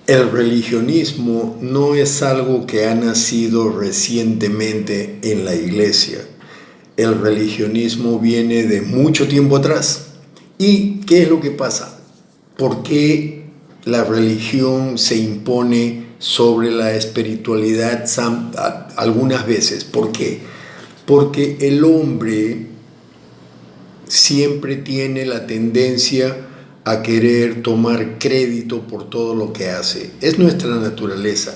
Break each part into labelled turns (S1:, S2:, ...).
S1: El religionismo no es algo que ha nacido recientemente en la iglesia. El religionismo viene de mucho tiempo atrás. ¿Y qué es lo que pasa? ¿Por qué la religión se impone sobre la espiritualidad algunas veces? ¿Por qué? Porque el hombre siempre tiene la tendencia a querer tomar crédito por todo lo que hace. Es nuestra naturaleza.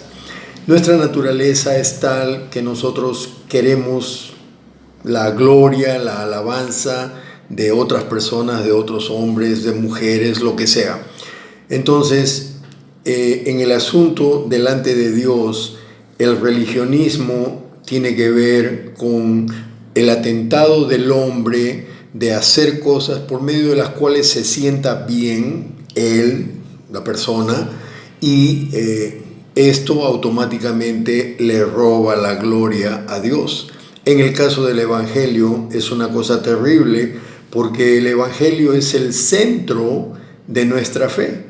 S1: Nuestra naturaleza es tal que nosotros queremos la gloria, la alabanza de otras personas, de otros hombres, de mujeres, lo que sea. Entonces, en el asunto delante de Dios, el religionismo tiene que ver con el atentado del hombre de hacer cosas por medio de las cuales se sienta bien él, la persona, y esto automáticamente le roba la gloria a Dios. En el caso del Evangelio es una cosa terrible, porque el Evangelio es el centro de nuestra fe.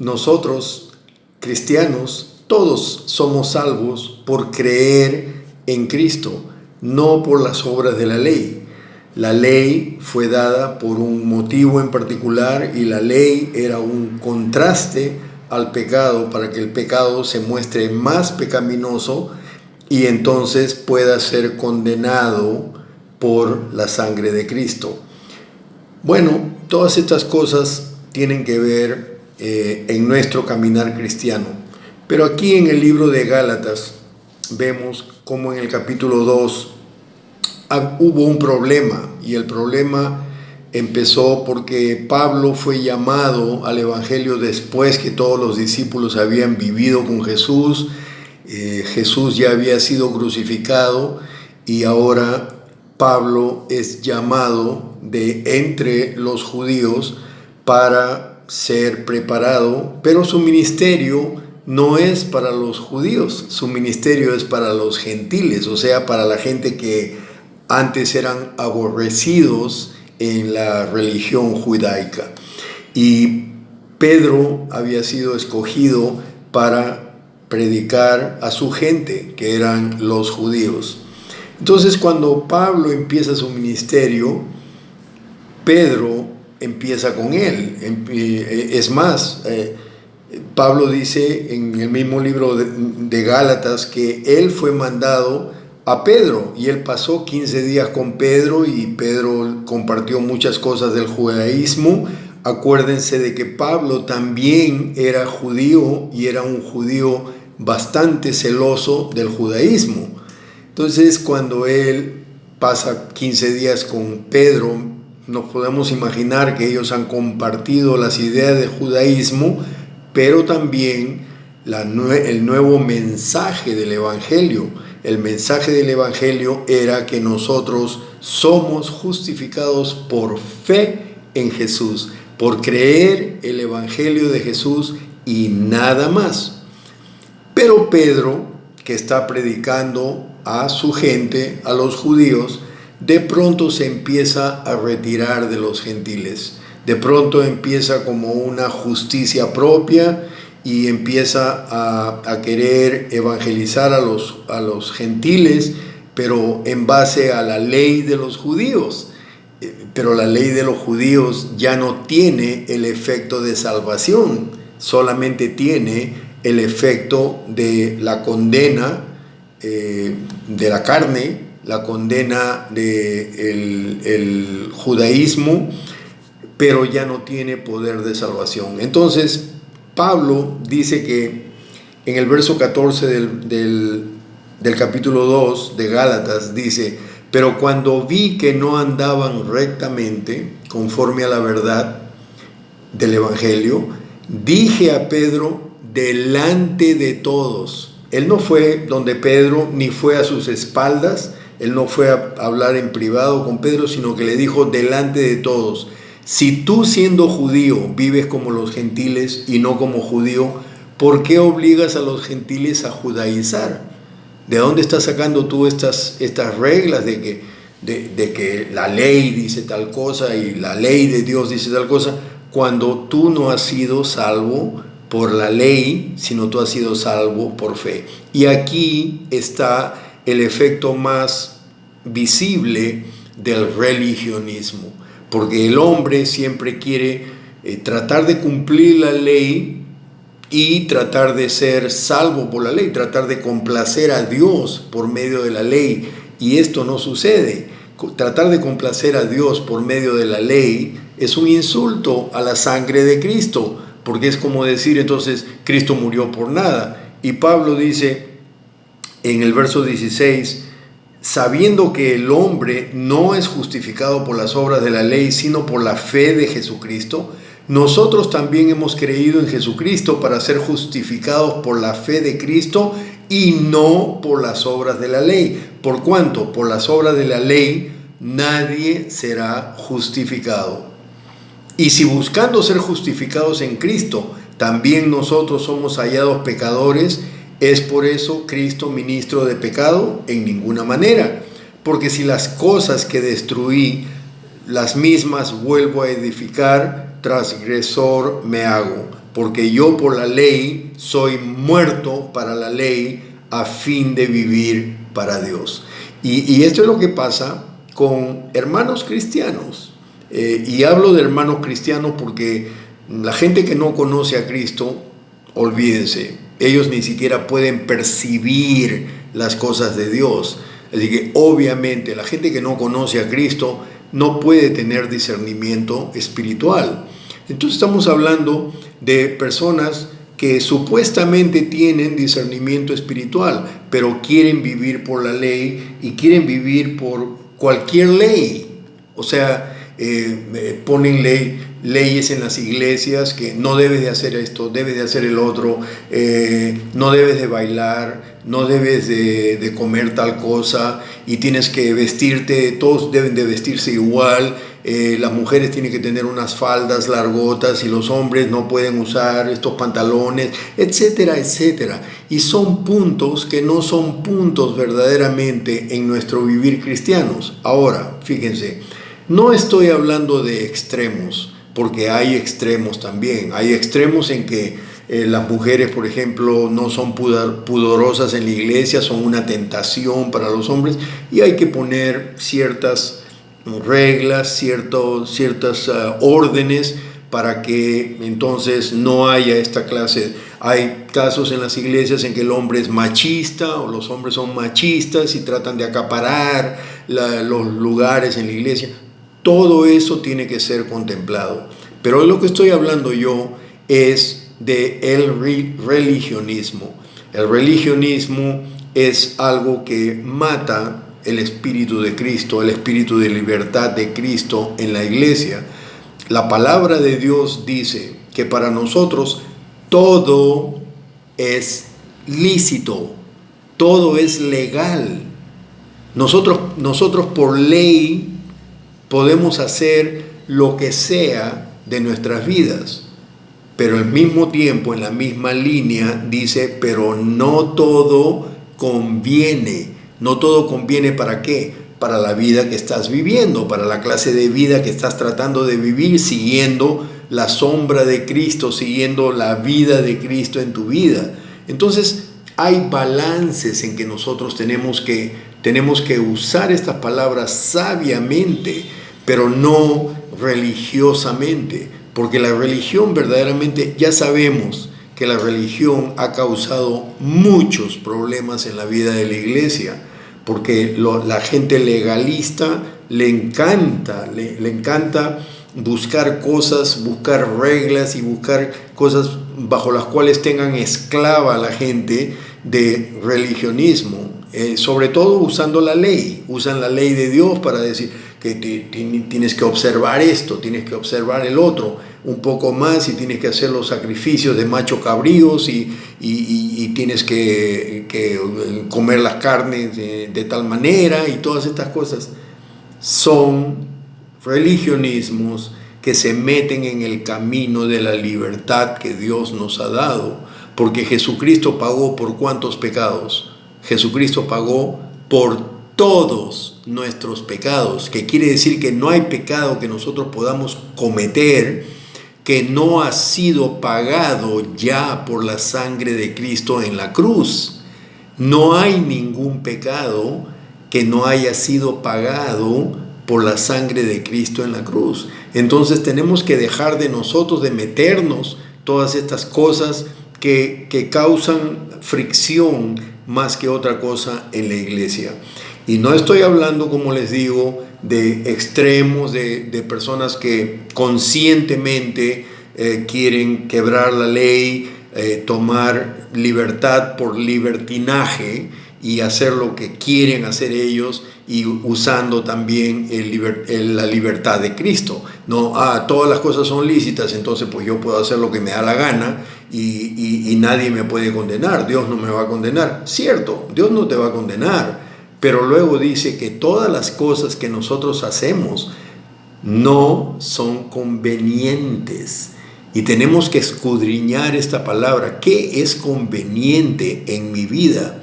S1: Nosotros, cristianos, todos somos salvos por creer en Cristo, no por las obras de la ley. La ley fue dada por un motivo en particular y la ley era un contraste al pecado para que el pecado se muestre más pecaminoso y entonces pueda ser condenado por la sangre de Cristo. Bueno, todas estas cosas tienen que ver en nuestro caminar cristiano. Pero aquí en el libro de Gálatas vemos cómo en el capítulo 2 hubo un problema, y el problema empezó porque Pablo fue llamado al Evangelio después que todos los discípulos habían vivido con Jesús. Jesús ya había sido crucificado y ahora Pablo es llamado de entre los judíos para ser preparado, pero su ministerio no es para los judíos, su ministerio es para los gentiles, o sea, para la gente que antes eran aborrecidos en la religión judaica. Y Pedro había sido escogido para predicar a su gente, que eran los judíos. Entonces, cuando Pablo empieza su ministerio, Pedro empieza con él. Es más, Pablo dice en el mismo libro de Gálatas que él fue mandado a Pedro, y él pasó 15 días con Pedro, y Pedro compartió muchas cosas del judaísmo. Acuérdense de que Pablo también era judío, y era un judío bastante celoso del judaísmo. Entonces, cuando él pasa 15 días con Pedro, nos podemos imaginar que ellos han compartido las ideas del judaísmo, pero también el nuevo mensaje del Evangelio. El mensaje del Evangelio era que nosotros somos justificados por fe en Jesús, por creer el Evangelio de Jesús y nada más. Pero Pedro, que está predicando a su gente, a los judíos, de pronto se empieza a retirar de los gentiles. De pronto empieza como una justicia propia y empieza a querer evangelizar a los gentiles, pero en base a la ley de los judíos. Pero la ley de los judíos ya no tiene el efecto de salvación, solamente tiene el efecto de la condena de la carne, la condena del judaísmo, pero ya no tiene poder de salvación. Entonces, Pablo dice que en el verso 14 del capítulo 2 de Gálatas dice: pero cuando vi que no andaban rectamente conforme a la verdad del Evangelio, dije a Pedro delante de todos. Él no fue donde Pedro, ni fue a sus espaldas, él no fue a hablar en privado con Pedro, sino que le dijo delante de todos: si tú, siendo judío, vives como los gentiles y no como judío, ¿por qué obligas a los gentiles a judaizar? ¿De dónde estás sacando tú estas reglas de que la ley dice tal cosa y la ley de Dios dice tal cosa, cuando tú no has sido salvo por la ley, sino tú has sido salvo por fe. Y aquí está el efecto más visible del religionismo, porque el hombre siempre quiere tratar de cumplir la ley y tratar de ser salvo por la ley, tratar de complacer a Dios por medio de la ley, y esto no sucede. Tratar de complacer a Dios por medio de la ley es un insulto a la sangre de Cristo, porque es como decir entonces Cristo murió por nada. Y Pablo dice en el verso 16, sabiendo que el hombre no es justificado por las obras de la ley, sino por la fe de Jesucristo, nosotros también hemos creído en Jesucristo para ser justificados por la fe de Cristo y no por las obras de la ley. Por cuanto por las obras de la ley nadie será justificado. Y si buscando ser justificados en Cristo, también nosotros somos hallados pecadores, ¿es por eso Cristo ministro de pecado? En ninguna manera. Porque si las cosas que destruí, las mismas vuelvo a edificar, transgresor me hago. Porque yo por la ley soy muerto para la ley a fin de vivir para Dios. Y esto es lo que pasa con hermanos cristianos. Y hablo de hermanos cristianos porque la gente que no conoce a Cristo, olvídense, ellos ni siquiera pueden percibir las cosas de Dios. Así que obviamente la gente que no conoce a Cristo no puede tener discernimiento espiritual. Entonces estamos hablando de personas que supuestamente tienen discernimiento espiritual, pero quieren vivir por la ley y quieren vivir por cualquier ley. O sea, ponen leyes en las iglesias que no debes de hacer esto, debes de hacer el otro, no debes de bailar, no debes de comer tal cosa y tienes que vestirte, todos deben de vestirse igual, las mujeres tienen que tener unas faldas largotas y los hombres no pueden usar estos pantalones, etcétera, etcétera. Y son puntos que no son puntos verdaderamente en nuestro vivir cristianos. Ahora, fíjense, no estoy hablando de extremos, porque hay extremos también. Hay extremos en que las mujeres, por ejemplo, no son pudorosas en la iglesia, son una tentación para los hombres y hay que poner ciertas reglas, ciertas órdenes para que entonces no haya esta clase. Hay casos en las iglesias en que el hombre es machista o los hombres son machistas y tratan de acaparar los lugares en la iglesia. Todo eso tiene que ser contemplado. Pero lo que estoy hablando yo es de el religionismo. El religionismo es algo que mata el espíritu de Cristo, el espíritu de libertad de Cristo en la iglesia. La palabra de Dios dice que para nosotros todo es lícito, todo es legal. Nosotros por ley podemos hacer lo que sea de nuestras vidas, pero al mismo tiempo, en la misma línea, dice, pero no todo conviene. No todo conviene, ¿para qué? Para la vida que estás viviendo, para la clase de vida que estás tratando de vivir, siguiendo la sombra de Cristo, siguiendo la vida de Cristo en tu vida. Entonces, hay balances en que nosotros tenemos que usar estas palabras sabiamente, pero no religiosamente, porque la religión verdaderamente, ya sabemos que la religión ha causado muchos problemas en la vida de la iglesia, porque la gente legalista le encanta buscar cosas, buscar reglas y buscar cosas bajo las cuales tengan esclava a la gente de religionismo, sobre todo usando la ley, usan la ley de Dios para decir que tienes que observar esto, tienes que observar el otro un poco más y tienes que hacer los sacrificios de macho cabríos y tienes que comer las carnes de tal manera, y todas estas cosas son religionismos que se meten en el camino de la libertad que Dios nos ha dado, porque Jesucristo pagó por ¿cuántos pecados? Jesucristo pagó por todos nuestros pecados, que quiere decir que no hay pecado que nosotros podamos cometer que no ha sido pagado ya por la sangre de Cristo en la cruz. No hay ningún pecado que no haya sido pagado por la sangre de Cristo en la cruz. Entonces tenemos que dejar de nosotros de meternos todas estas cosas que causan fricción más que otra cosa en la iglesia. Y no estoy hablando, como les digo, de extremos, de personas que conscientemente quieren quebrar la ley, tomar libertad por libertinaje y hacer lo que quieren hacer ellos, y usando también la libertad de Cristo. No, todas las cosas son lícitas, entonces pues yo puedo hacer lo que me da la gana y nadie me puede condenar, Dios no me va a condenar. Cierto, Dios no te va a condenar, pero luego dice que todas las cosas que nosotros hacemos no son convenientes. Y tenemos que escudriñar esta palabra. ¿Qué es conveniente en mi vida?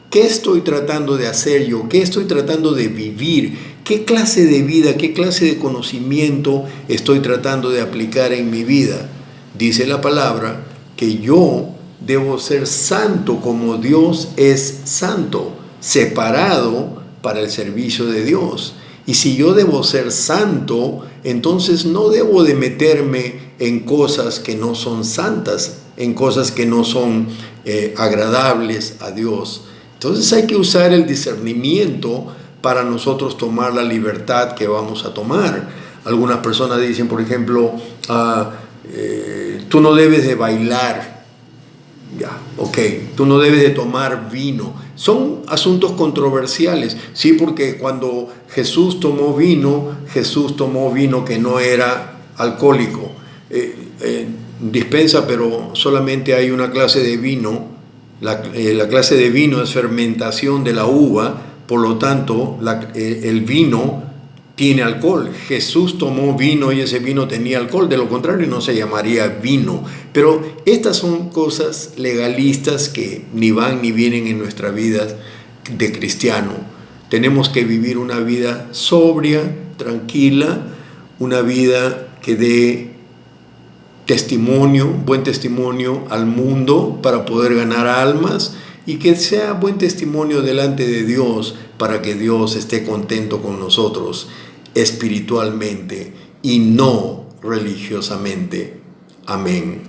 S1: ¿Qué estoy tratando de hacer yo? ¿Qué estoy tratando de vivir? ¿Qué clase de vida, qué clase de conocimiento estoy tratando de aplicar en mi vida? Dice la palabra que yo debo ser santo como Dios es santo, separado para el servicio de Dios. Y si yo debo ser santo, entonces no debo de meterme en cosas que no son santas, en cosas que no son agradables a Dios. Entonces hay que usar el discernimiento para nosotros tomar la libertad que vamos a tomar. Algunas personas dicen, por ejemplo, tú no debes de bailar. Ya, ok, tú no debes de tomar vino. Son asuntos controversiales, sí, porque cuando Jesús tomó vino que no era alcohólico. Dispensa, pero solamente hay una clase de vino. La clase de vino es fermentación de la uva, por lo tanto, el vino tiene alcohol. Jesús tomó vino y ese vino tenía alcohol, de lo contrario no se llamaría vino. Pero estas son cosas legalistas que ni van ni vienen en nuestra vida de cristiano. Tenemos que vivir una vida sobria, tranquila, una vida que dé testimonio, buen testimonio al mundo para poder ganar almas, y que sea buen testimonio delante de Dios para que Dios esté contento con nosotros espiritualmente y no religiosamente. Amén.